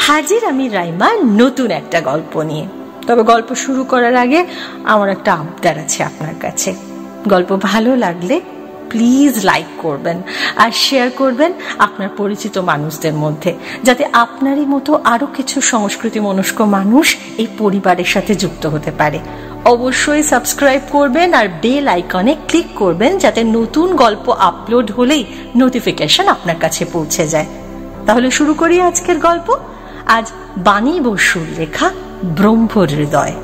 হাজির আমি রাইমা নতুন একটা গল্প নিয়ে। তবে গল্প শুরু করার আগে আমার একটা আবদার আছে আপনার কাছে। গল্প ভালো লাগলে প্লিজ লাইক করবেন আর শেয়ার করবেন আপনার পরিচিত মানুষদের মধ্যে, যাতে আপনারই মতো আরো কিছু সংস্কৃতি মনস্ক মানুষ এই পরিবারের সাথে যুক্ত হতে পারে। অবশ্যই সাবস্ক্রাইব করবেন আর বেল আইকনে ক্লিক করবেন, যাতে নতুন গল্প আপলোড হলেই নোটিফিকেশন আপনার কাছে পৌঁছে যায়। তাহলে শুরু করি আজকের গল্প। আজ বাণী বসুর লেখা ব্রহ্মহৃদয়।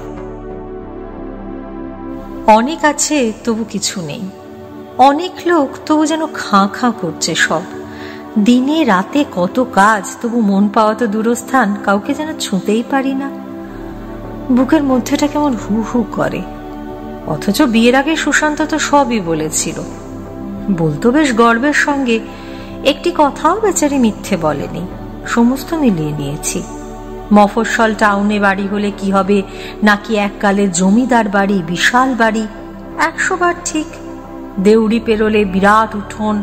অনেক আছে তবু কিছু নেই, অনেক লোক তবু যেন খাঁ খাঁ করছে সব। দিনে রাতে কত কাজ, তবু মন পাওয়া তো দূরস্থান, কাউকে যেন ছুঁতেই পারি না। বুকের মধ্যেটা কেমন হু হু করে। অথচ বিয়ের আগে সুশান্ত তো সবই বলেছিল, বলতো বেশ গর্বের সঙ্গে। একটি কথাও বেচারি মিথ্যে বলেনি, সমস্ত মিলিয়ে নিয়েছি। মফস্বল টাউনে বাড়ি হলে কি হবে, নাকি এককালে জমিদার বাড়ি, বিশাল বাড়ি, 100 বার ঠিক। দেউড়ি পেরোলে বিরাট উঠোন,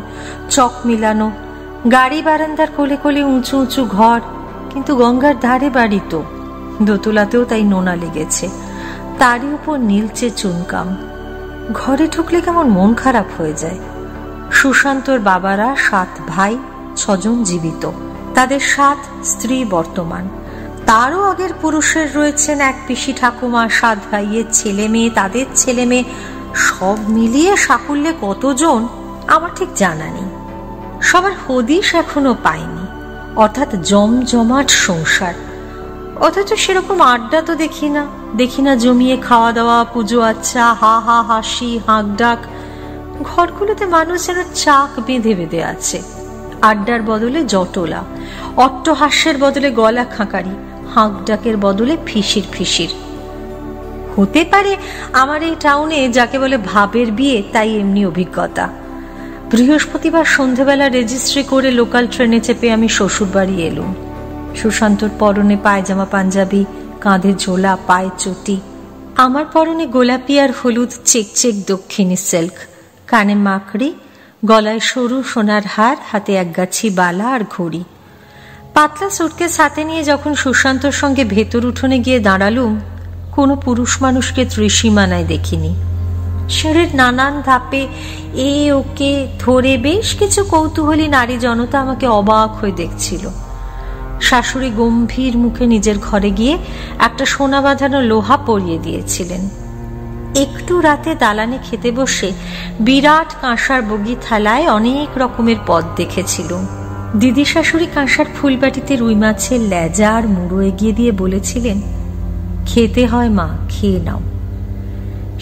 চক মিলানো, গাড়ি বারান্দার কোলে কোলে উঁচু উঁচু ঘর। কিন্তু গঙ্গার ধারে বাড়ি তো, দোতলাতেও তাই নোনা লেগেছে, তারই উপর নীলচে চুনকাম। ঘরে ঢুকলে কেমন মন খারাপ হয়ে যায়। সুশান্তর বাবারা 7 ভাই, 6 জন জীবিত, তাদের 7 স্ত্রী বর্তমান। তারও আগের পুরুষের রয়েছেন এক পিসি ঠাকুমা, 7 ভাইয়ের ছেলে মেয়ে, তাদের ছেলে মেয়ে, সব মিলিয়ে সাকুল্যে কতজন আমার ঠিক জানা নেই। সবার হদিশ এখনো পাইনি, অর্থাৎ জমজমাট সংসার। অথচ সেরকম আড্ডা তো দেখি না জমিয়ে খাওয়া দাওয়া, পুজো আচ্ছা, হা হা হাসি, হাঁক ডাক। ঘরগুলোতে মানুষ যেন চাক বেঁধে বেঁধে আছে। আড্ডার বদলে জটলা, অট্টহাস্যের বদলে গলা খাঁকারি, হাঁক ডাকের বদলে ফিসির ফিসির। হতে পারে আমার এই টাউনে যাকে বলে ভাবের বিয়ে, তাই এমনি অভিজ্ঞতা। বৃহস্পতিবার সন্ধেবেলা রেজিস্ট্রি করে লোকাল ট্রেনে চেপে আমি শ্বশুর বাড়ি এলুম। সুশান্তর পরনে পায়জামা পাঞ্জাবি, কাঁধে ঝোলা, পায়ে চটি। আমার পরনে গোলাপি আর হলুদ চেক দক্ষিণী সিল্ক, কানে মাকড়ি, গলায় সরু সোনার হার, হাতে একগাছি বালা আর ঘড়ি। পাতলা সুটকেস হাতে নিয়ে যখন সুশান্তর সঙ্গে ভেতর উঠোনে গিয়ে দাঁড়ালুম, কোনো পুরুষ মানুষকে ত্রিসীমানায় দেখিনি। সিঁড়ির নানান ধাপে এ ওকে ধরে বেশ কিছু কৌতূহলী নারী জনতা আমাকে অবাক হয়ে দেখছিল। শাশুড়ি গম্ভীর মুখে নিজের ঘরে গিয়ে একটা সোনা বাঁধানো লোহা পরিয়ে দিয়েছিলেন। একটু রাতে দালানে খেতে বসে বিরাট কাঁসার বগি থালায় অনেক রকমের পদ দেখেছিল। দিদি শাশুড়ি কাঁসার ফুলবাটিতে রুই মাছের লেজা আর মুড়ো এগিয়ে দিয়ে বলেছিলেন, খেতে হয় মা, খেয়ে নাও।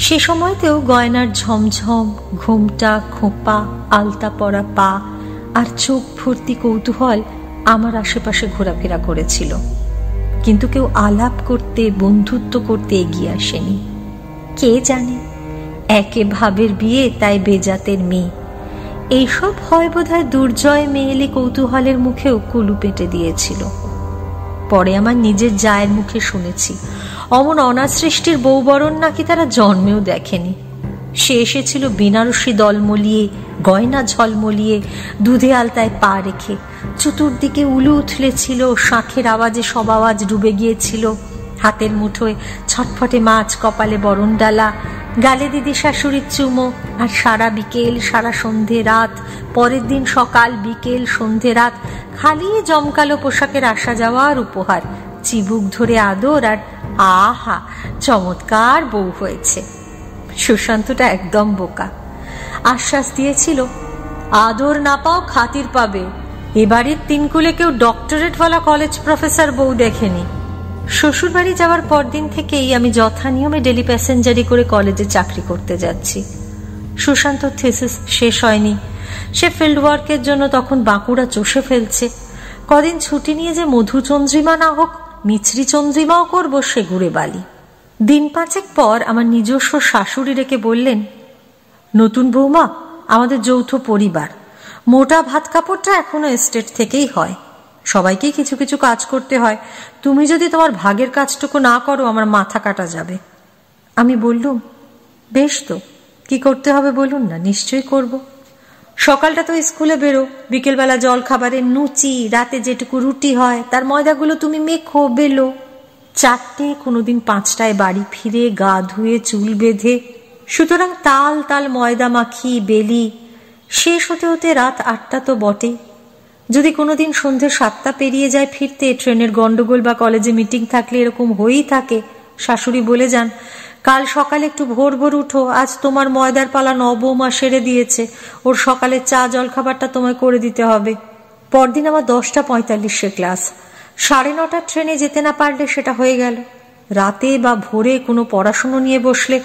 সে সময়তেও গয়নার ঝমঝম, ঘোমটা, খোঁপা, আলতা পরা পা আর চোখ ভর্তি কৌতূহল আমার আশেপাশে ঘোরাফেরা করেছিল। কিন্তু কেউ আলাপ করতে, বন্ধুত্ব করতে এগিয়ে আসেনি। কে জানে, একে ভাবের বিয়ে, তাই বেজাতের মেয়ে। এইসব হয় বোধহয় দুর্জয় মেয়েলি কৌতূহলের মুখেও কুলু পেটে দিয়েছিল। পরে আমার নিজের জায়ের মুখে শুনেছি, অমন অনাসৃষ্টির বউবরণ নাকি তারা জন্মেও দেখেনি। সে এসেছিল বেনারসি দলমলিয়ে, গয়না ঝলমলিয়ে, দুধে আলতায় পা রেখে। চতুর্দিকে উলু উথলেছিল, শাঁখের আওয়াজে সব আওয়াজ ডুবে গিয়েছিল। হাতের মুঠোয় ছটফটে মাছ, কপালে বরণডালা, গালে দিদি শাশুড়ির চুমো। আর সারা বিকেল, সারা সন্ধে রাত, পরের দিন সকাল বিকেল সন্ধে রাত খালি জমকালো পোশাকের আসা যাওয়া আর উপহার, চিবুক ধরে আদর আর আহা চমৎকার বউ হয়েছে। সুশান্তটা একদম বোকা। আশ্বাস দিয়েছিল, আদর না পাও খাতির পাবে। এবারের 3 কুলে কেউ ডক্টরেটওয়ালা কলেজ প্রফেসর বউ দেখেনি। শ্বশুর বাড়ি যাওয়ার পরদিন থেকেই আমি যথা নিয়মে ডেলি প্যাসেঞ্জারি করে কলেজে চাকরি করতে যাচ্ছি। সুশান্তর থিসিস শেষ হয়নি। সে ফিল্ড ওয়ার্কের জন্য তখন বাঁকুড়া চষে ফেলছে। কদিন ছুটি নিয়ে যে মধুচন্দ্রিমা না হোক মিছরি চন্দ্রিমাও করবো, সে ঘুরে বালি। দিন 5 পর আমার নিজস্ব শাশুড়ি রেখে বললেন, নতুন বৌমা, আমাদের যৌথ পরিবার, মোটা ভাত কাপড়টা এখনো এস্টেট থেকেই হয়, সবাইকেই কিছু কিছু কাজ করতে হয়। তুমি যদি তোমার ভাগের কাজটুকু না করো, আমার মাথা কাটা যাবে। আমি বললুম, বেশ তো, কি করতে হবে বলুন না, নিশ্চয়ই করব। সকালটা তো স্কুলে বেরো, বিকেলবেলা জল খাবারের নুচি, রাতে যেটুকু রুটি হয় তার ময়দাগুলো তুমি মেখো বেলো, 4টে কোনোদিন 5টায় বাড়ি ফিরে গা ধুয়ে চুল বেঁধে, সুতরাং তাল তাল ময়দা মাখি বেলি, শেষ হতে হতে রাত 8টা তো বটেই। যদি কোনোদিন সন্ধে 7টা পেরিয়ে যায় ফিরতে, ট্রেনের গন্ডগোল বা কলেজে মিটিং থাকলে এরকম হয়েই থাকে, শাশুড়ি বলে যান কাল সকালে একটু ভোর ভোর উঠো, আজ তোমার ময়দার পালা নবমা সেরে দিয়েছে, ওর সকালে চা জল খাবারটা তোমায় করে দিতে হবে। পরদিন আমার 10:45 ক্লাস, 9:30 ট্রেনে যেতে না পারলে সেটা হয়ে গেল। রাতে বা ভোরে কোনো পড়াশুনো নিয়ে বসলে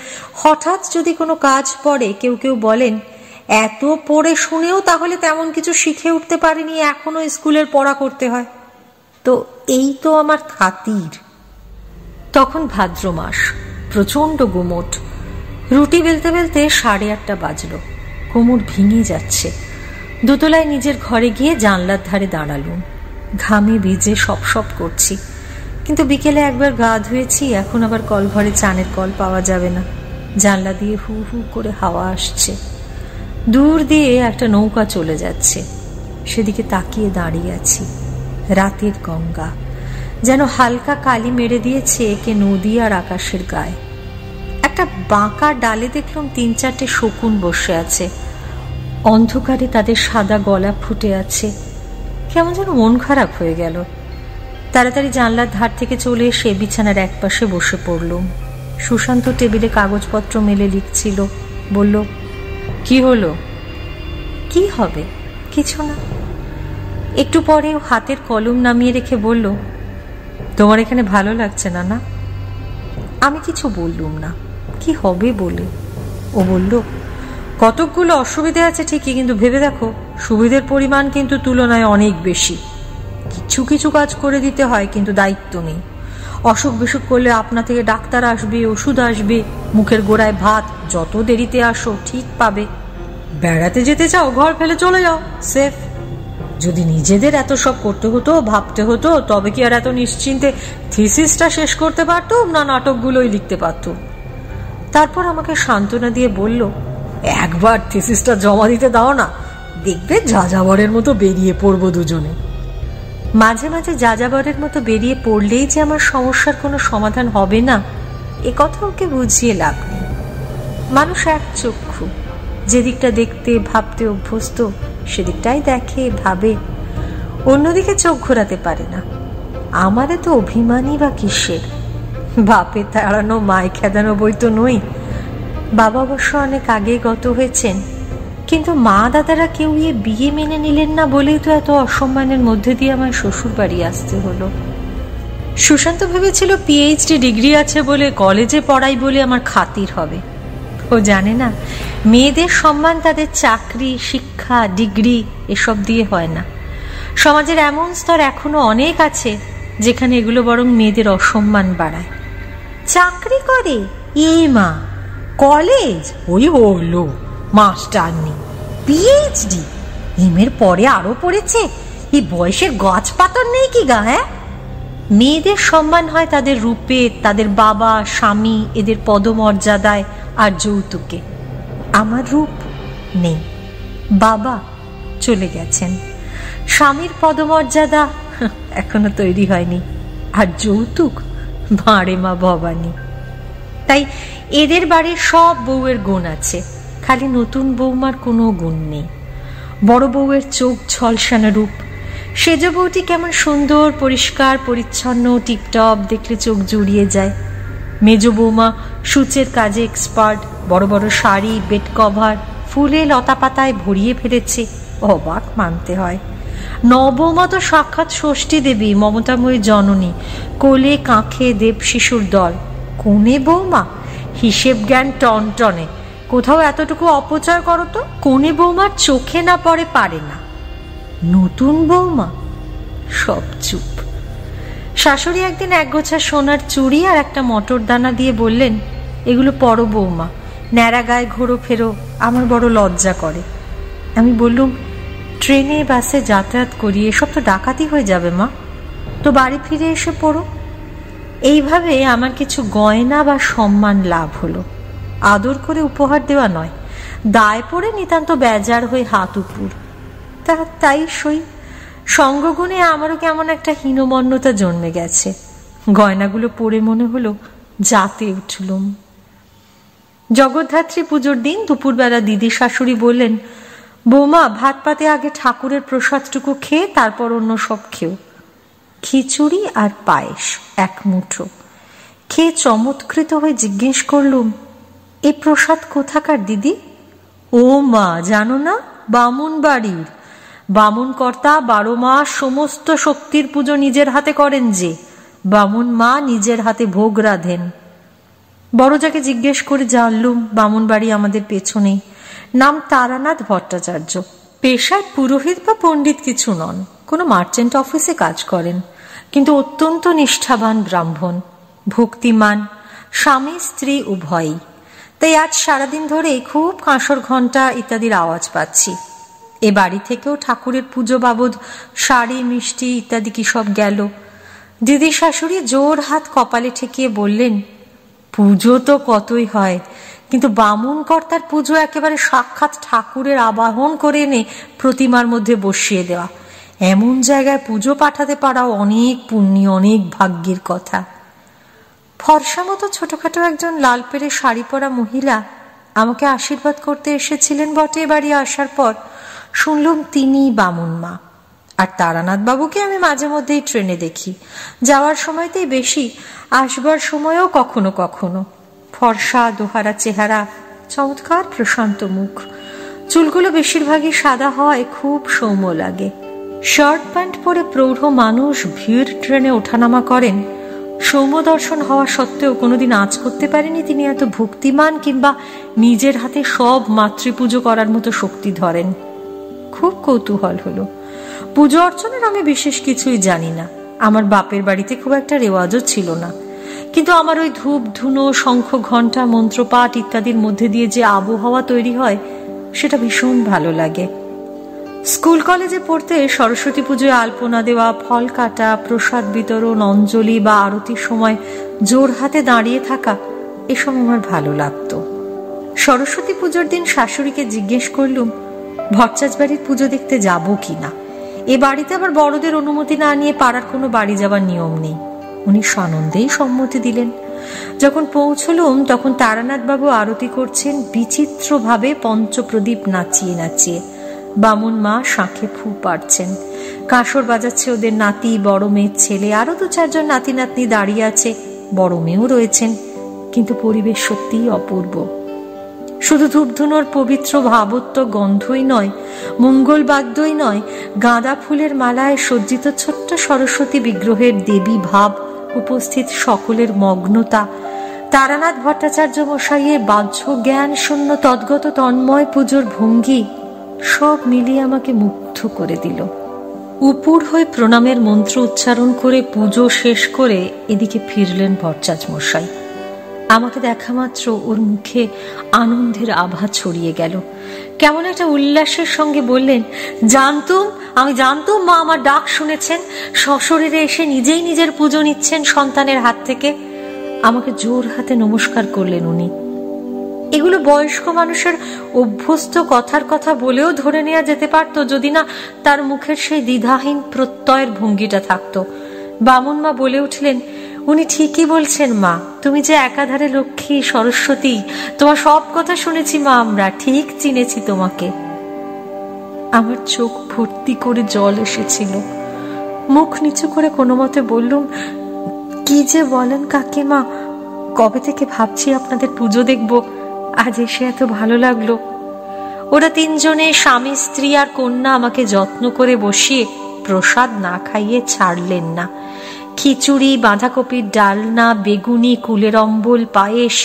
হঠাৎ যদি কোনো কাজ পড়ে, কেউ কেউ বলেন এত পড়ে শুনেও তাহলে তেমন কিছু শিখে উঠতে পারেনি, এখনো স্কুলের পড়া করতে হয়। তো এই তো আমার খাতির। তখন ভাদ্র মাস, প্রচন্ড গুমোট। রুটি বেলতে বেলতে 8:30 বাজলো, কোমর ভেঙে যাচ্ছে। দোতলায় নিজের ঘরে গিয়ে জানলার ধারে দাঁড়ালুম, ঘামে ভিজে সপ সপ করছি। কিন্তু বিকেলে একবার গা ধুয়েছি, এখন আবার কল ঘরে চানের কল পাওয়া যাবে না। জানলা দিয়ে হু হু করে হাওয়া আসছে, দূর দিয়ে একটা নৌকা চলে যাচ্ছে, সেদিকে তাকিয়ে দাঁড়িয়ে আছি। রাতের গঙ্গা যেন হালকা কালি মেরে দিয়েছে একে নদী আর আকাশের গায়ে। একটা বাঁকা ডালে দেখলাম 3-4টে শকুন বসে আছে, অন্ধকারে তাদের সাদা গলা ফুটে আছে। কেমন যেন মন খারাপ হয়ে গেল। তাড়াতাড়ি জানলার ধার থেকে চলে এসে বিছানার একপাশে বসে পড়লুম। সুশান্ত টেবিলে কাগজপত্র মেলে লিখছিল। বলল, কি হলো? কি হবে? কিছু না। একটু পরে হাতের কলম নামিয়ে রেখে বলল, তোমার এখানে ভালো লাগছে না না? আমি কিছু বললুম না, কি হবে বলে। ও বলল, কতকগুলো অসুবিধে আছে ঠিকই, কিন্তু ভেবে দেখো সুবিধের পরিমাণ কিন্তু তুলনায় অনেক বেশি। কিছু কিছু কাজ করে দিতে হয়, কিন্তু দায়িত্ব নেই। অসুখ বিসুখ করলে আপনা থেকে ডাক্তার আসবে, ওষুধ আসবে, মুখের গোড়ায় ভাত, যত দেরিতে আসো ঠিক পাবে। বেড়াতে যেতে চাও, ঘর ফেলে চলে যাও, সেফ। যদি নিজেদের এত সব করতে হতো, ভাবতে হতো, তবে কি আর এত নিশ্চিন্তে থিসিসটা শেষ করতে পারতুম, না নাটকগুলোই লিখতে পারতুম। তারপর আমাকে সান্ত্বনা দিয়ে বলল, একবার থিসিসটা জমা দিতে দাও না, দেখবে যাযাবরের মতো বেরিয়ে পড়বো দুজনে। মাঝে মাঝে যাযাবরের মতো বেরিয়ে পড়লেই যে আমার সমস্যার কোনো সমাধান হবে না, এ কথা ওকে বুঝিয়ে লাভ নেই। মানুষ এক চক্ষু, যেদিকটা দেখতে ভাবতে অভ্যস্ত সেদিকটাই দেখে ভাবে, অন্যদিকে চোখ ঘোরাতে পারে না। আমারে তো অভিমানী বা কিসের? বাপে তাড়ানো মায় খেদানো বই তো নই। বাবা অবশ্য অনেক আগে গত হয়েছেন, কিন্তু মা দাদারা কেউ বিয়ে মেনে নিলেন না বলেই তো এত অসম্মানের মধ্যে দিয়ে আমার শ্বশুর বাড়ি আসতে হলো। সুশান্ত ভেবেছিল পিএইচডি ডিগ্রি আছে বলে, কলেজে পড়াই বলে আমার খাতির হবে। ও জানে না মেয়েদের সম্মান তাদের চাকরি, শিক্ষা, ডিগ্রি এসব দিয়ে হয় না। সমাজের এমন স্তর এখনো অনেক আছে যেখানে এগুলো বরং মেয়েদের অসম্মান বাড়ায়। চাকরি করে এ মা, কলেজ ওই হলো মাস্টারনি, পিএইচডি, এর পরে আরো পড়েছে, এই বয়সে গাছ পাতর নেই কি গা? হ্যাঁ, মেয়েদের সম্মান হয় তাদের রূপে, তাদের বাবা স্বামী এদের পদমর্যাদায় আর যৌতুকে। আমার রূপ নেই, বাবা চলে গেছেন, স্বামীর পদমর্যাদা এখনো তৈরি হয়নি, আর যৌতুক ভাঁড়ে মা ভবানী। তাই এদের বাড়ির সব বউয়ের গুণ আছে, খালি নতুন বৌমার কোনো গুণ নেই। বড় বউয়ের চোখ ঝলসানো রূপ, সেজ বউটি কেমন সুন্দর, পরিষ্কার পরিচ্ছন্ন, টিপটপ, দেখলে চোখ জুড়িয়ে যায়। মেজ বৌমা সূচের কাজে এক্সপার্ট, বড় বড় শাড়ি, বেড কভার ফুলে লতা পাতায় ভরিয়ে ফেলেছে, অবাক মানতে হয়। নবমা তো সাক্ষাৎ ষষ্ঠী দেবী, মমতাময়ী জননী, কোলে কাঁখে দেব শিশুর দল। কোনে বৌমা হিসেব জ্ঞান টনটনে, কোথাও এতটুকু অপচয় করো তো। কোনে বৌমার চোখে না পড়ে পারে না, নতুন বৌমা সব চুপ। শাশুড়ি একদিন একগোছা সোনার চুড়ি আর একটা মটর দানা দিয়ে বললেন, এগুলো পরো বৌমা, ন্যাড়া গায়ে ঘোরো ফেরো, আমার বড় লজ্জা করে। আমি বললুম, ট্রেনে বাসে যাতায়াত করি, এসব তো ডাকাতি হয়ে যাবে মা, তো বাড়ি ফিরে এসে পড়ো। এইভাবে আমার কিছু গয়না বা সম্মান লাভ হলো। আদর করে উপহার দেওয়া নয়, দায় পড়ে নিতান্ত বেজার হয়ে হাত উপর। তাই সই, সঙ্গগুণে আমারও কেমন একটা হীনমন্যতা জন্মে গেছে। গয়নাগুলো পরে মনে হলো যাতে উঠলুম। জগদ্ধাত্রী পুজোর দিন দুপুরবেলা দিদি শাশুড়ি বললেন, বৌমা, ভাত পাতে আগে ঠাকুরের প্রসাদটুকু খেয়ে তারপর অন্য সব খেও। খিচুড়ি আর পায়েস এক মুঠো খেয়ে চমৎকৃত হয়ে জিজ্ঞেস করলুম, এ প্রসাদ কোথাকার দিদি? ও মা, জানো না? বামুন বাড়ির। বামুন কর্তা 12 মাস সমস্ত শক্তির পুজো নিজের হাতে করেন, যে বামুন মা নিজের হাতে ভোগ রাধেন। বড়জাকে জিজ্ঞেস করে জানলুম বামুন বাড়ি আমাদের পেছনেই। নাম তারানাথ ভট্টাচার্য। পেশায় পুরোহিত বা পণ্ডিত কিছু নন, কোনো মার্চেন্ট অফিসে কাজ করেন, কিন্তু অত্যন্ত নিষ্ঠাবান ব্রাহ্মণ, ভক্তিমান, স্বামী স্ত্রী উভয়ই। তাই আজ সারাদিন ধরে খুব কাঁসর ঘণ্টা ইত্যাদির আওয়াজ পাচ্ছি। এ বাড়ি থেকেও ঠাকুরের পুজো বাবদ শাড়ি, মিষ্টি ইত্যাদি কি সব গেল। দিদি শাশুড়ি জোর হাত কপালে ঠেকিয়ে বললেন, পুজো তো কতই হয়, কিন্তু বামুন কর্তার পুজো একেবারে সাক্ষাৎ ঠাকুরের আবাহন করে এনে প্রতিমার মধ্যে বসিয়ে দেওয়া। এমন জায়গায় পুজো পাঠাতে পারাও অনেক পুণ্য, অনেক ভাগ্যের কথা। ফর্সা মতো ছোটখাটো একজন লাল পেরে শাড়ি পরা মহিলা আমাকে আশীর্বাদ করতে এসেছিলেন বটে। বাড়ি আসার পর শুনলুম তিনি বামুন মা। আর তারানাথ বাবুকে আমি মাঝে মধ্যেই ট্রেনে দেখি, যাওয়ার সময়তেই বেশি, আসবার সময়ও কখনো কখনো। ফর্সা দোহারা চেহারা, চমৎকার প্রশান্ত মুখ, চুলগুলো বেশিরভাগই সাদা হয়, খুব সৌম্য লাগে। শার্ট প্যান্ট পরে প্রৌঢ় মানুষ ভিড় ট্রেনে ওঠানামা করেন। সৌম্য দর্শন হওয়া সত্ত্বেও কোনোদিন আঁচ করতে পারেনি তিনি এত ভক্তিমান কিংবা নিজের হাতে সব মাতৃপুজো করার মতো শক্তি ধরেন। খুব কৌতূহল হলো। পুজো অর্চনার আমি বিশেষ কিছুই জানি না, আমার বাপের বাড়িতে খুব একটা রেওয়াজও ছিল না, কিন্তু আমার ওই ধূপ ধুনো, শঙ্খ ঘণ্টা, মন্ত্রপাঠ ইত্যাদির মধ্যে দিয়ে যে আবহাওয়া তৈরি হয় সেটা ভীষণ ভালো লাগে। স্কুল কলেজে পড়তে সরস্বতী পুজোয় আলপনা দেওয়া, ফল কাটা, প্রসাদ বিতরণ, অঞ্জলি বা আরতির সময় জোর হাতে দাঁড়িয়ে থাকা, এসব আমার ভালো লাগতো। সরস্বতী পুজোর দিন শাশুড়িকে জিজ্ঞেস করলুম ভট্টাচ বাড়ির পুজো দেখতে যাব কিনা। এ বাড়িতে আবার বড়দের অনুমতি না নিয়ে পাড়ার কোনো বাড়ি যাবার নিয়ম নেই। উনি সানন্দেই সম্মতি দিলেন। যখন পৌঁছলুম তখন তারানাথ বাবু আরতি করছেন বিচিত্রভাবে, পঞ্চপ্রদীপ নাচিয়ে নাচিয়ে। বামুন মা শাঁখে ফু পাড়ছেন, কাঁসর বাজাচ্ছে ওদের নাতি, বড় মেয়ের ছেলে, আরো 2-4 জন নাতি নাতনি দাঁড়িয়ে আছে, বড় মেয়েও রয়েছেন। কিন্তু পরিবেশ সত্যিই অপূর্ব। শুধু ধূপধুনোর পবিত্র ভাবত্ব গন্ধই নয়, মঙ্গল বাদ্যই নয়, গাঁদা ফুলের মালায় সজ্জিত ছোট্ট সরস্বতী বিগ্রহের দেবী ভাব, উপস্থিত সকলের মগ্নতা, তারানাথ ভট্টাচার্য মশাইয়ের বাহ্য জ্ঞান শূন্য তদ্গত তন্ময় পুজোর ভঙ্গি, সব মিলিয়ে আমাকে মুগ্ধ করে দিল। উপুর হয়ে প্রণামের মন্ত্র উচ্চারণ করে পুজো শেষ করে এদিকে ফিরলেন ভট্টাচার্য মশাই। আমাকে দেখা মাত্র ওর মুখে আনন্দের আভা ছড়িয়ে গেল। কেমন একটা উল্লাসের সঙ্গে বললেন, আমি জানতুম মা আমার ডাক শুনেছেন, সশরীরে এসে নিজেই নিজের পুজো নিচ্ছেন সন্তানের হাত থেকে। আমাকে জোর হাতে নমস্কার করলেন উনি। এগুলো বয়স্ক মানুষের অভ্যস্ত কথার কথা বলেও ধরে নেওয়া যেতে পারত, যদি না তার মুখের সেই দ্বিধাহীন প্রত্যয়ের ভঙ্গিটা থাকতো। বামুন মা বলে উঠলেন, উনি ঠিকই বলছেন মা, তুমি যে একাধারে লক্ষ্মী, সরস্বতী, তোমার সব কথা শুনেছি মা, আমরা ঠিক চিনেছি তোমাকে। আমার চোখ ভর্তি করে জল এসেছিল। মুখ নিচু করে কোনো মতে বললুম, কি যে বলেন কাকিমা, কবে থেকে ভাবছি আপনাদের পুজো দেখব, আজ এসে এত ভালো লাগলো। ওরা 3 জনে, স্বামী স্ত্রী আর কন্যা, আমাকে যত্ন করে বসিয়ে প্রসাদ না খাইয়ে ছাড়লেন না। খিচুড়ি, বাঁধাকপির ডালনা, বেগুনি, কুলের অম্বল, পায়েস,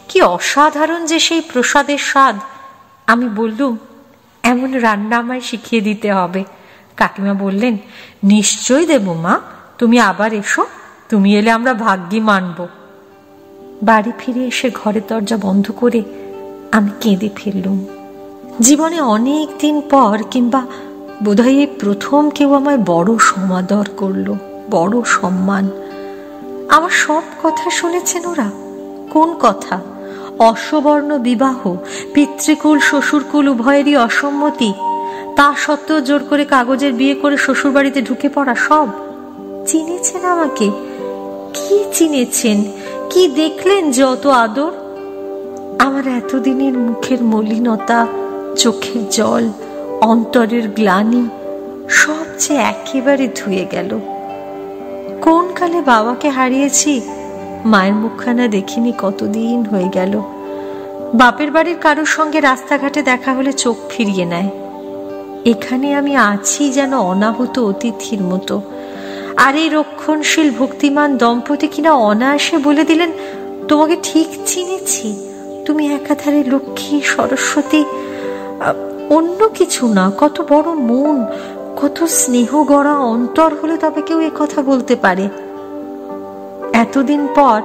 কি অসাধারণ যে সেই প্রসাদের স্বাদ। আমি বললুম, এমন রান্না আমায় শিখিয়ে দিতে হবে। কাকিমা বললেন, নিশ্চয়ই দেব মা, তুমি আবার এসো, তুমি এলে আমরা ভাগ্যি মানব। বাড়ি ফিরে এসে ঘরের দরজা বন্ধ করে আমি কেঁদে ফেললুম। জীবনে অনেক দিন পর, কিংবা বোধহয় এই প্রথম কেউ আমায় বড় সমাদর করলো, বড় সম্মান। আমার সব কথা শুনেছেন ওরা। কোন কথা? অশ্ববর্ণ বিবাহ, পিতৃকুল শ্বশুরকুল উভয়েরই অসম্মতি, তা সত্ত্বেও জোর করে কাগজের বিয়ে করে শ্বশুর বাড়িতে ঢুকে পড়া, সব চিনেছেন আমাকে? কি চিনেছেন? কি দেখলেন যে অত আদর? আমার এতদিনের মুখের মলিনতা, চোখের জল, অন্তরের গ্লানি সব যে একেবারে ধুয়ে গেল। কোন কালে বাবাকে হারিয়েছি, মায়ের মুখখানা দেখিনি কতদিন হয়ে গেল। বাপের বাড়ির কারোর সঙ্গে রাস্তাঘাটে দেখা হলে চোখ ফিরিয়ে নেয়। এখানে আমি আছি যেন অনাহূত অতিথির মতো। আর এই রক্ষণশীল ভক্তিমান দম্পতি কিনা অনায়াসে বলে দিলেন, তোমাকে ঠিক চিনেছি, তুমি একাধারে লক্ষ্মী, সরস্বতী, অন্য কিছু না। কত বড় মন, কত স্নেহ গড়া অন্তর হলে তবে কেউ এ কথা বলতে পারে। এতদিন পর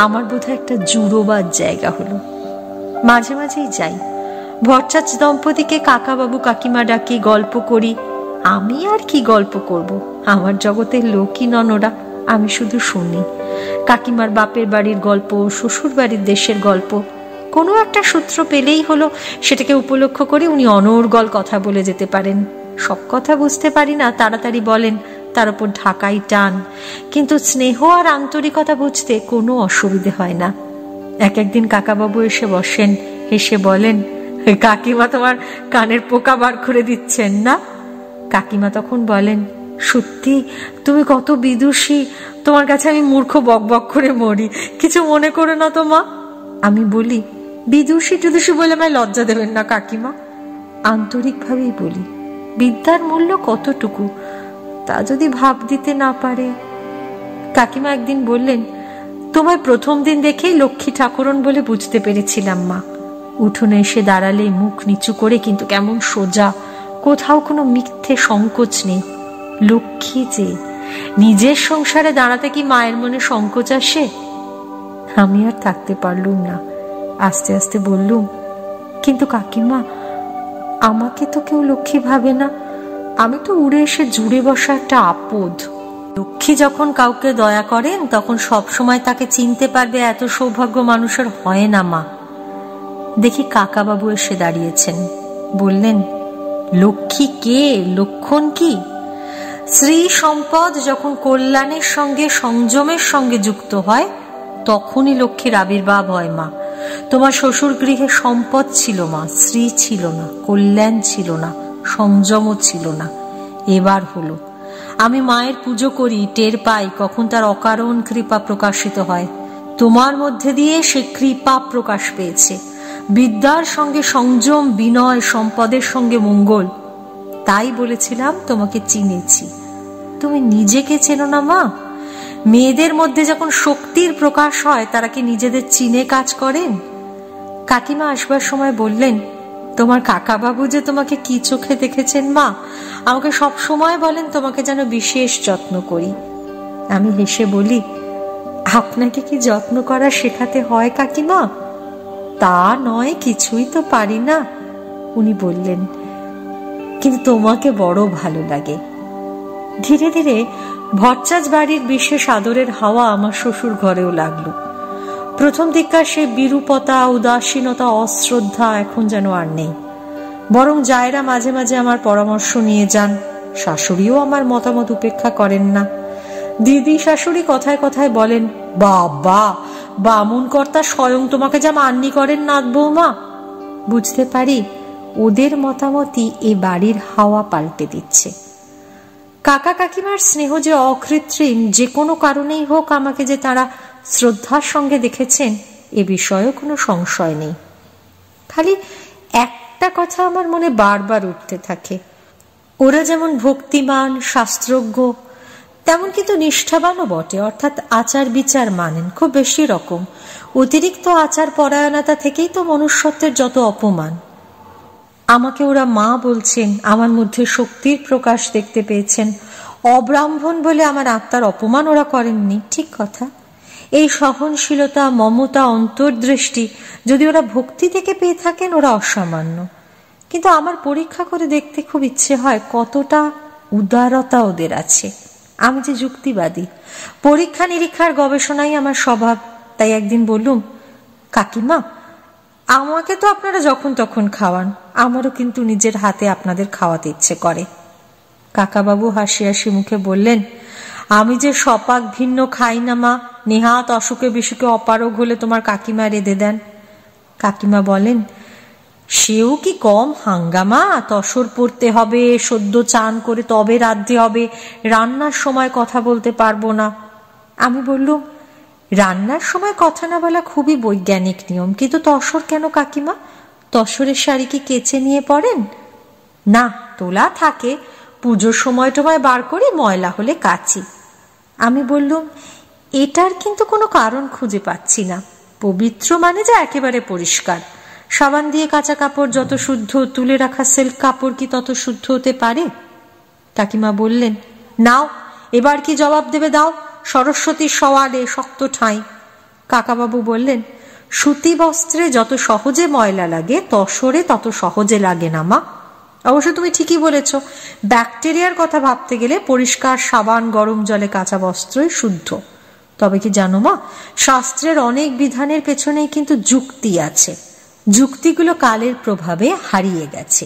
আমার বোধহয় একটা জুড়োবার জায়গা হলো। মাঝে মাঝেই যাই, ভট্টাচ দম্পতিকে কাকা বাবু কাকিমা ডাকি, গল্প করি। আমি আর কি গল্প করব, আমার জগতের লোকই নন ওরা, আমি শুধু শুনি। কাকিমার বাপের বাড়ির গল্প, শ্বশুর বাড়ির দেশের গল্প, কোনো একটা সূত্র পেলেই হলো, সেটাকে উপলক্ষ করে উনি অনর্গল কথা বলে যেতে পারেন। সব কথা বুঝতে পারি না, তাড়াতাড়ি বলেন, তার উপর ঢাকাই টান, কিন্তু স্নেহ আর আন্তরিকতা বুঝতে কোনো অসুবিধে হয় না। একদিন কাকাবাবু এসে বসেন, হেসে বলেন, কাকিমা তোমার কানের পোকা বার করে দিচ্ছেন না? কাকিমা তখন বলেন, সত্যি তুমি কত বিদুষী, তোমার কাছে আমি মূর্খ বক বক করে মরি, কিছু মনে করে না তো মা? আমি বলি, বিদুষী টুদুষী বলে আমায় লজ্জা দেবেন না কাকিমা। আন্তরিকভাবেই বলি, বিদ্যার মূল্য কতটুকু তা যদি ভাব দিতে না পারে। কাকিমা একদিন বললেন, তোমায় প্রথম দিন দেখেই লক্ষ্মী ঠাকুরন বলে বুঝতে পেরেছিলাম মা। উঠোনে এসে দাঁড়ালে মুখ নিচু করে, কিন্তু কেমন সোজা, কোথাও কোনো মিথ্যে সংকোচ নেই। লক্ষ্মী যে, নিজের সংসারে দাঁড়াতে কি মায়ের মনে সংকোচ আসে? আমি আর থাকতে পারলুম না, আস্তে আস্তে বললুম, কিন্তু কাকিমা, আমাকে তো কেউ লক্ষ্মী ভাবে না, আমি তো উড়ে এসে জুড়ে বসা একটা আপদ। লক্ষ্মী যখন কাউকে দয়া করেন তখন সব সময় তাকে চিনতে পারবে এত সৌভাগ্য মানুষের হয় না মা। দেখি কাকাবাবু এসে দাঁড়িয়েছেন, বললেন, লক্ষ্মী কে, লক্ষণ কি? শ্রী সম্পদ যখন কল্যাণের সঙ্গে সংযমের সঙ্গে যুক্ত হয় তখনই লক্ষ্মীর আবির্ভাব হয় মা। তোমার শ্বশুর গৃহে সম্পদ ছিল মা, শ্রী ছিল না, কল্যাণ ছিল না, সংযমও ছিল না। এবার হলো। আমি মায়ের পুজো করি, টের পাই কখন তার অকারণ কৃপা প্রকাশিত হয়। তোমার মধ্যে দিয়ে সে কৃপা প্রকাশ পেয়েছে, বিদ্যার সঙ্গে সংযম, বিনয়, সম্পদের সঙ্গে মঙ্গল। তাই বলেছিলাম তোমাকে চিনেছি। তুমি নিজেকে চেনো না মা? মেয়েদের মধ্যে যখন শক্তির প্রকাশ হয় তারা কি নিজেদের চিনে কাজ করেন? কাকিমা আসবার সময় বললেন, তোমার কাকাবাবু যে তোমাকে কি চোখে দেখেছেন মা, আমাকে সব সময় বলেন তোমাকে যেন বিশেষ যত্ন করি। আমি হেসে বলি, আপনাকে কি যত্ন করা শেখাতে হয় কাকিমা? তা নয়, কিছুই তো পারি না। উনি বললেন, কিন্তু তোমাকে বড় ভালো লাগে। ধীরে ধীরে ভট্টাচ বাড়ির বিশেষ আদরের হাওয়া আমার শ্বশুর ঘরেও লাগলো। প্রথম দিককার সেই বিরূপতা, উদাসীনতা, অশ্রদ্ধা এখন যেন আর নেই। বরং জায়রা মাঝে মাঝে আমার পরামর্শ নিয়ে যান, শাশুড়িও আমার মতামত উপেক্ষা করেন না। দিদি শাশুড়ি কথায় কথায় বলেন, বাবা, বামুন কর্তা স্বয়ং তোমাকে যা মান্যি করেন নাথ বৌমা। বুঝতে পারি ওদের মতামতই এ বাড়ির হাওয়া পাল্টে দিচ্ছে। কাকা কাকিমার স্নেহ যে অকৃত্রিম, যে কোনো কারণেই হোক আমাকে যে তারা শ্রদ্ধার সঙ্গে দেখেছেন এ বিষয়েও কোনো সংশয় নেই। খালি একটা কথা আমার মনে বারবার উঠতে থাকে, ওরা যেমন ভক্তিমান, শাস্ত্রজ্ঞ, তেমন কিন্তু নিষ্ঠাবানও বটে, অর্থাৎ আচার বিচার মানেন খুব বেশি রকম। অতিরিক্ত আচার পরায়ণতা থেকেই তো মনুষ্যত্বের যত অপমান। আমাকে ওরা মা বলছেন, আমার মধ্যে শক্তির প্রকাশ দেখতে পেয়েছেন। অব্রাহ্মণ বলে আমার আত্মার অপমান ওরা করেননি, ঠিক কথা। এই সহনশীলতা, মমতা, অন্তর্দৃষ্টি যদি ওরা ভক্তি থেকে পেয়ে থাকেন ওরা অসামান্য। কিন্তু আমার পরীক্ষা করে দেখতে খুব ইচ্ছে হয় কতটা উদারতা ওদের আছে। আমি যে যুক্তিবাদী, পরীক্ষা নিরীক্ষার গবেষণাই আমার স্বভাব। তাই একদিন বললুম, কাকিমা, আমাকে তো আপনারা যখন তখন খাওয়ান, আমারও কিন্তু নিজের হাতে আপনাদের খাওয়াতে ইচ্ছে করে। কাকাবাবু হাসি হাসি মুখে বললেন, আমি যে সপাক ভিন্ন খাই না মা, নেহাত অসুখে বিসুখে অপারগ হলে তোমার কাকিমা রেঁধে দেন। কাকিমা বলেন, সেও কি কম হাঙ্গামা, তসর পড়তে হবে, সদ্য চান করে তবে রাঁধতে হবে, রান্নার সময় কথা বলতে পারবো না। আমি বললুম, রান্নার সময় কথা না বলা খুবই বৈজ্ঞানিক নিয়ম, কিন্তু তসর কেন কাকিমা? তসরের শাড়ি কি কেচে নিয়ে পড়েন? না, তোলা থাকে, পুজোর সময় টময় বার করি, ময়লা হলে কাচি। আমি বললুম, এটার কিন্তু কোনো কারণ খুঁজে পাচ্ছি না। পবিত্র মানে যা একেবারে পরিষ্কার। সাবান দিয়ে কাঁচা কাপড় যত শুদ্ধ, তুলে রাখা সিল্ক কাপড় কি তত শুদ্ধ হতে পারে? কাকিমা বললেন, নাও এবার কি জবাব দেবে দাও, সরস্বতীর সওয়ালে শক্ত ঠাঁই। কাকাবাবু বললেন, সুতি বস্ত্রে যত সহজে ময়লা লাগে, তসরে তত সহজে লাগে না মা। অবশ্য তুমি ঠিকই বলেছ, ব্যাকটেরিয়ার কথা ভাবতে গেলে পরিষ্কার সাবান গরম জলে কাঁচা বস্ত্রই শুদ্ধ। তবে কি জানো মা, শাস্ত্রের অনেক বিধানের পেছনেই কিন্তু যুক্তি আছে। যুক্তিগুলো কালের প্রভাবে হারিয়ে গেছে।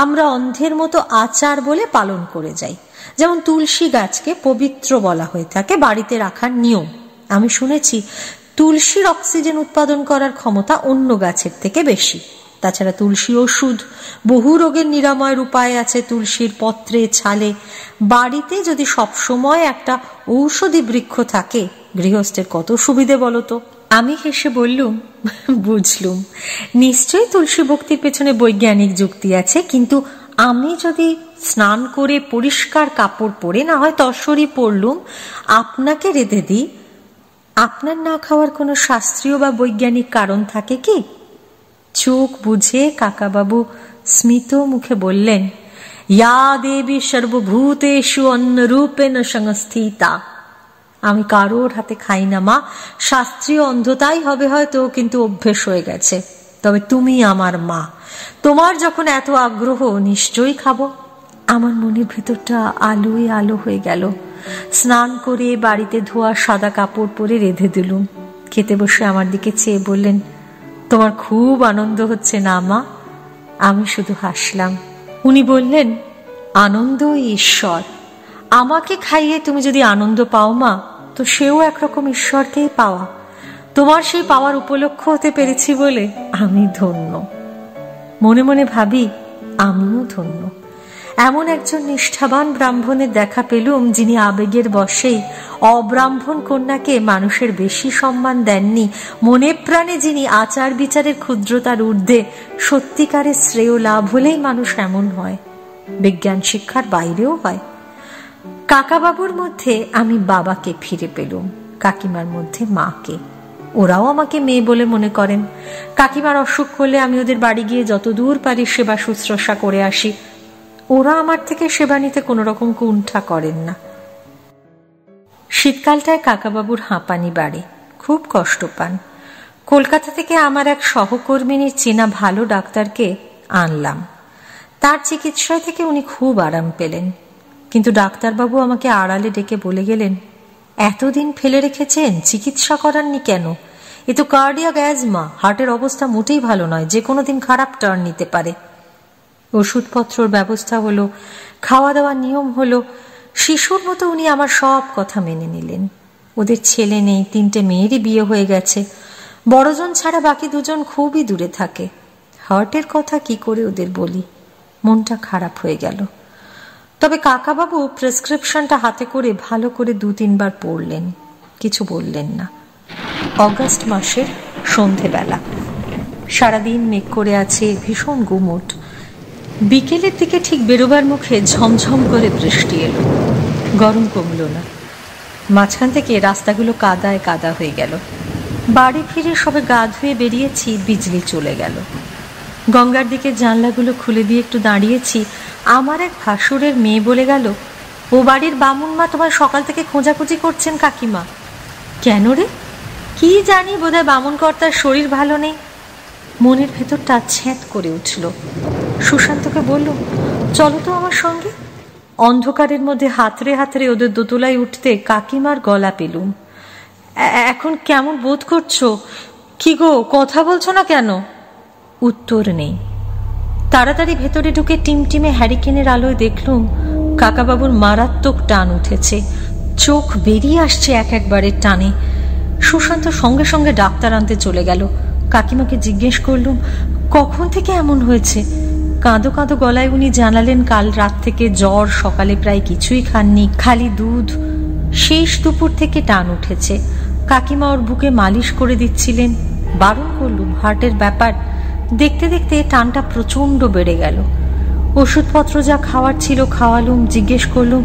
আমরা অন্ধের মতো আচার বলে পালন করে যাই। যেমন তুলসী গাছকে পবিত্র বলা হয়ে থাকে, বাড়িতে রাখার নিয়ম। আমি শুনেছি তুলসীর অক্সিজেন উৎপাদন করার ক্ষমতা অন্য গাছের থেকে বেশি। তাছাড়া তুলসী ওষুধ, বহু রোগের নিরাময়ের উপায় আছে তুলসীর পত্রে ছালে। বাড়িতে যদি সবসময় একটা ঔষধি বৃক্ষ থাকে, গৃহস্থের কত সুবিধে বলতো। আমি হেসে বললুম, বুঝলুম, নিশ্চয়ই তুলসী ভক্তির পেছনে বৈজ্ঞানিক যুক্তি আছে, কিন্তু আমি যদি স্নান করে পরিষ্কার কাপড় পরে, না হয় তসরই পরলুম, আপনাকে রেঁধে দিই, আপনার না খাওয়ার কোনো শাস্ত্রীয় বা বৈজ্ঞানিক কারণ থাকে কি? চোখ বুঝে কাকাবাবু স্মিত মুখে বললেন, ইয়া দেবী সর্বভূতেষু অন্নরূপেণ সংস্থিতা। আমি কারোর হাতে খাই না মা, শাস্ত্রীয় অন্ধতাই হবে হয়তো, কিন্তু অভ্যেস হয়ে গেছে। তবে তুমি আমার মা, তোমার যখন এত আগ্রহ, নিশ্চয়ই খাবো। আমার মনের ভিতরটা আলোয় আলো হয়ে গেল। স্নান করে বাড়িতে ধোয়া সাদা কাপড় পরে রেঁধে দিলুম। খেতে বসে আমার দিকে চেয়ে বললেন, তোমার খুব আনন্দ হচ্ছে না মা? আমি শুধু হাসলাম। উনি বললেন, আনন্দ ঈশ্বর। আমাকে খাইয়ে তুমি যদি আনন্দ পাও মা, তো সেও একরকম ঈশ্বরকেই পাওয়া। তোমার সেই পাওয়ার উপলক্ষ হতে পেরেছি বলে আমি ধন্য। মনে মনে ভাবি, আমিও ধন্য। এমন একজন নিষ্ঠাবান ব্রাহ্মণের দেখা পেলুম, যিনি আবেগের বশেই অব্রাহ্মণ কন্যাকে মানুষের বেশি সম্মান দেননি। মনে প্রাণে যিনি আচার বিচারের ক্ষুদ্রতার ঊর্ধ্বে সত্যিকারের শ্রেয় লাভ হলেই মানুষ এমন হয়, বিজ্ঞান শিক্ষার বাইরেও হয়। কাকাবাবুর মধ্যে আমি বাবাকে ফিরে পেলুম, কাকিমার মধ্যে মাকে। ওরাও আমাকে মেয়ে বলে মনে করেন। কাকিমার অসুখ হলে আমি ওদের বাড়ি গিয়ে যত দূর পারি সেবা শুশ্রূষা করে আসি। ওরা আমার থেকে সেবা নিতে কোনো রকম কুণ্ঠা করেন না। শীতকালটায় কাকাবাবুর হাঁপানি বাড়ে, খুব কষ্ট পান। কলকাতা থেকে আমার এক সহকর্মিনীর চেনা ভালো ডাক্তারকে আনলাম। তার চিকিৎসায় থেকে উনি খুব আরাম পেলেন। কিন্তু ডাক্তারবাবু আমাকে আড়ালে ডেকে বলে গেলেন, এতদিন ফেলে রেখেছেন, চিকিৎসা করাননি কেন? এ তো কার্ডিয়াক অ্যাজমা, হার্টের অবস্থা মোটেই ভালো নয়, যে কোনো দিন খারাপ টার্ন নিতে পারে। ওষুধপত্রর ব্যবস্থা হলো, খাওয়া দাওয়ার নিয়ম হলো। শিশুর মতো উনি আমার সব কথা মেনে নিলেন। ওদের ছেলে নেই, 3টে মেয়েরই বিয়ে হয়ে গেছে। বড়জন ছাড়া বাকি দুজন খুবই দূরে থাকে। হার্টের কথা কি করে ওদের বলি? মনটা খারাপ হয়ে গেল। তবে কাকাবাবু প্রেসক্রিপশনটা হাতে করে ভালো করে 2-3 বার পড়লেন, কিছু বললেন না। অগাস্ট মাসের সন্ধেবেলা, সারাদিন মেঘ করে আছে, ভীষণ গুমোট। বিকেলের দিকে ঠিক বেরোবার মুখে ঝমঝম করে বৃষ্টি এলো। গরম কমল না। মাঝখান থেকে রাস্তাগুলো কাদায় কাদা হয়ে গেল। বাড়ি ফিরে সবে গা ধুয়ে বেরিয়েছি, বিজলি চলে গেল। গঙ্গার দিকে জানলাগুলো খুলে দিয়ে একটু দাঁড়িয়েছি। আমার এক ভাসুরের মেয়ে বলে গেল, ও বাড়ির বামুন মা তোমার সকাল থেকে খোঁজাখুঁজি করছেন কাকিমা। কেন রে? কি জানি, বোধহয় বামুন কর্তার শরীর ভালো নেই। মনের ভেতরটা ছ্যাঁত করে উঠল। সুশান্তকে বলল, চলো তো আমার সঙ্গে। অন্ধকারের মধ্যে হাতড়ে হাতড়ে ওদের দোতলায় উঠতে কাকিমার গলা পেলুম। এখন কেমন বোধ করছো? কি গো, কথা বলছো না কেন? উত্তর নেই। তাড়াতাড়ি ভেতরে ঢুকে টিমটিমে হ্যারিকেনের আলোয় দেখলুম কাকাবাবুর মারাত্মক টান উঠেছে, চোখ বেরিয়ে আসছে এক একবারের টানে। সুশান্ত সঙ্গে সঙ্গে ডাক্তার আনতে চলে গেল। কাকিমাকে জিজ্ঞেস করলুম কখন থেকে এমন হয়েছে। কাঁদো কাঁদো গলায় উনি জানালেন কাল রাত থেকে জ্বর, সকালে প্রায় কিছুই খাননি, খালি দুধ। শেষ দুপুর থেকে টান উঠেছে। কাকিমা ওর বুকে মালিশ করে দিচ্ছিলেন। বারণ করলুম, হার্টের ব্যাপার। দেখতে দেখতে টানটা প্রচন্ড বেড়ে গেল। ওষুধপত্র যা খাওয়ার ছিল খাওয়ালুম। জিজ্ঞেস করলুম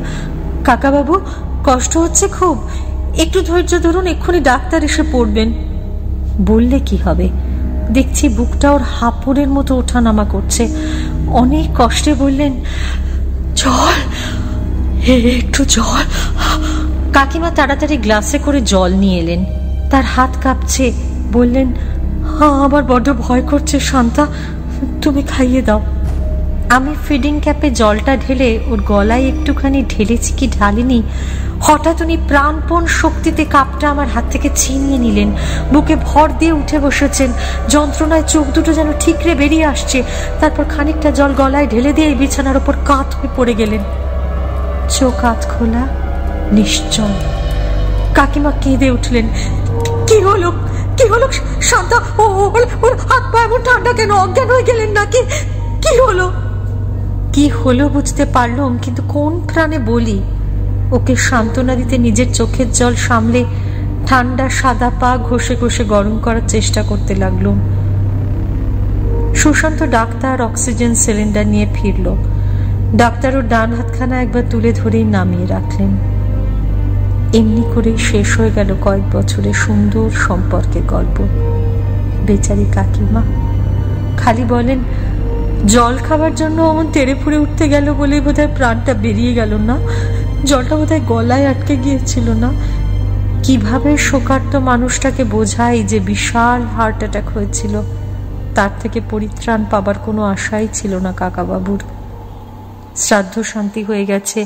কাকাবাবু কষ্ট হচ্ছে খুব? একটু ধৈর্য ধরুন, এক্ষুনি ডাক্তার এসে পড়বেন। বললে কি হবে, দেখছি বুকটা ওর হাঁপুড়ের মতো ওঠানামা করছে। অনেক কষ্টে বললেন জল, একটু জল। কাকিমা তাড়াতাড়ি গ্লাসে করে জল নিয়ে এলেন। তার হাত কাঁপছে। বললেন আমার বড্ড ভয় করছে শান্তা, তুমি খাইয়ে দাও। আমি ফিডিং ক্যাপে জলটা ঢেলে ওর গলায় একটুখানি ঢেলেছি কি ঢালিনি, হঠাৎ উনি প্রাণপণ শক্তিতে কাপটা আমার হাত থেকে ছিনিয়ে নিলেন। বুকে ভর দিয়ে উঠে বসেছেন। যন্ত্রণায় চোখ দুটো যেন ঠিকরে বেরিয়ে আসছে। তারপর খানিকটা জল গলায় ঢেলে দিয়ে বিছানার ওপর কাত হয়ে পড়ে গেলেন। চোখ আধ খোলা, নিশ্চল। কাকিমা কেঁদে উঠলেন। কি হলো, কি হলো শান্তা? ওর হাত পা এমন ঠান্ডা কেন? অজ্ঞান হয়ে গেলেন নাকি? কি হলো? কি হলো বুঝতে পারলুম, কিন্তু কোন প্রাণে বলি। ওকে সান্ত্বনা দিতে নিজের চোখের জল সামলে ঠান্ডা সাদা পা ঘষে ঘষে গরম করার চেষ্টা করতে লাগলুম। সুশান্ত ডাক্তার অক্সিজেন সিলিন্ডার নিয়ে ফিরল। ডাক্তার ওর ডান হাতখানা একবার তুলে ধরেই নামিয়ে রাখলেন। এমনি করেই শেষ হয়ে গেল কয়েক বছরের সুন্দর সম্পর্কের গল্প। বেচারি কাকিমা খালি বলেন জল খাবার জন্য অমন তেড়ে ফুড়ে উঠতে গেল বলেই বোধহয় প্রাণটা বেরিয়ে গেল না, জলটা বোধহয় গলায় আটকে গিয়েছিল না। কিভাবে শোকার্ত মানুষটাকে বোঝাই যে বিশাল হার্ট অ্যাটাক হয়েছিল। তার থেকে পরিত্রাণ পাবার কোনো আশাই ছিল না কাকাবাবুর। শ্রাদ্ধ শান্তি হয়ে গেছে।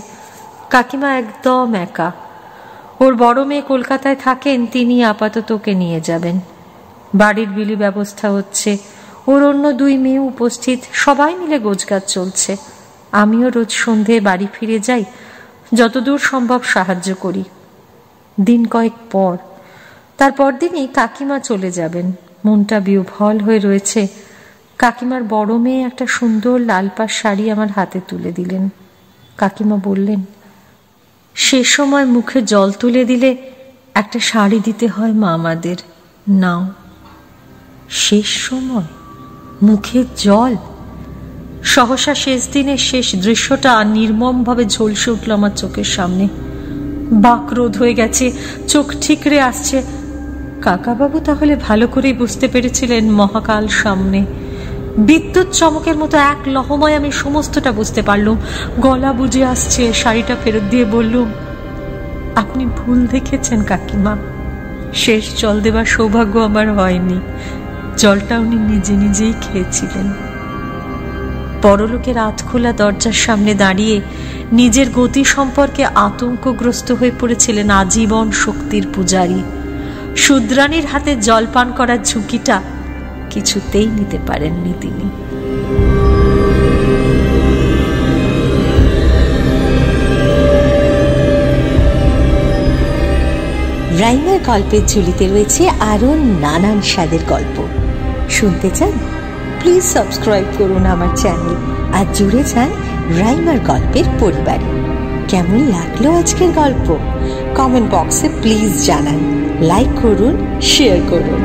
কাকিমা একদম একা। ওর বড় মেয়ে কলকাতায় থাকেন, তিনি আপাতত ওকে নিয়ে যাবেন। বাড়ির বিলি ব্যবস্থা হচ্ছে। ওর অন্য দুই মেয়ে উপস্থিত, সবাই মিলে গোছগাছ চলছে। আমিও রোজ সন্ধে বাড়ি ফিরে যাই, যতদূর সম্ভব সাহায্য করি। দিন কয়েক পর, তারপর দিনই কাকিমা চলে যাবেন। মনটা বিহ্বল হয়ে রয়েছে। কাকিমার বড় মেয়ে একটা সুন্দর লাল পাড় শাড়ি আমার হাতে তুলে দিলেন। কাকিমা বললেন সে সময় মুখে জল তুলে দিলে একটা শাড়ি দিতে হয় মা আমাদের, নাও। শেষ সময় মুখে জল। সহসা শেষ দিনের শেষ দৃশ্যটা নির্মমভাবে ঝলসে উঠল আমার চোখের সামনে। বাকরোধ হয়ে গেছে, চোখ ঠিকরে আসছে। কাকাবাবু তাহলে ভালো করেই বুঝতে পেরেছিলেন মহাকাল সামনে। বিদ্যুৎ চমকের মতো এক লহমায় আমি সমস্তটা বুঝতে পারলুম। গলা বুঝে আসছে। শাড়িটা ফেরত দিয়ে বললুম আপনি ভুল দেখেছেন কাকিমা, শেষ জল দেবার সৌভাগ্য আমার হয়নি। জলটা উনি নিজে নিজেই খেয়েছিলেন। পরলোকের আধখোলা দরজার সামনে দাঁড়িয়ে নিজের গতি সম্পর্কে আতঙ্কগ্রস্ত হয়ে পড়েছিলেন আজীবন শক্তির পূজারী। শূদ্রাণীর হাতে জলপান করার ঝুঁকিটা কিছুতেই নিতে পারেননি তিনি। রাইমার গল্পের ঝুলিতে রয়েছে আরো নানান স্বাদের গল্প। শুনতে চান? প্লিজ সাবস্ক্রাইব করুন আমার চ্যানেল আর জুড়ে যান রাইমার গল্পের পরিবারে। কেমন লাগলো আজকের গল্প? কমেন্ট বক্সে প্লিজ জানান, লাইক করুন, শেয়ার করুন।